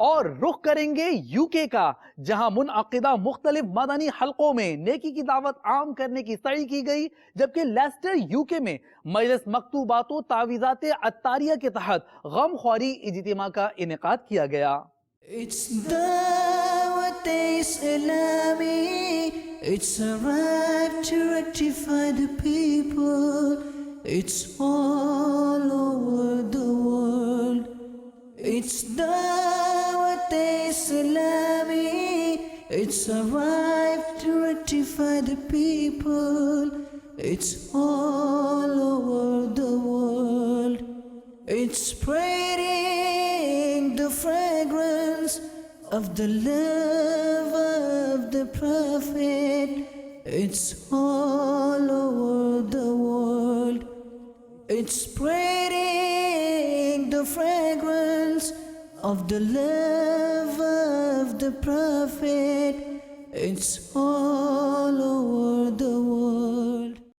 और रुख करेंगे यूके का, जहां मुनअक़िदा मुख्तलिफ मदनी हलकों में नेकी की दावत आम करने की सही की गई, जबकि लेस्टर यूके में मजलिस मकतूबात तावीज़ात अत्तारिया के तहत गमख्वारी इज्तिमा का इनेकाद किया गया। It's Dawat-e-Islami. It's a right to rectify the people. It's all over the world. It's Dawat-e-Islami. It's a right to rectify the people. It's all over the world. It's spreading the fragrance of the love of the Prophet. It's all over the world. It's spreading the fragrance of the love of the Prophet. It's all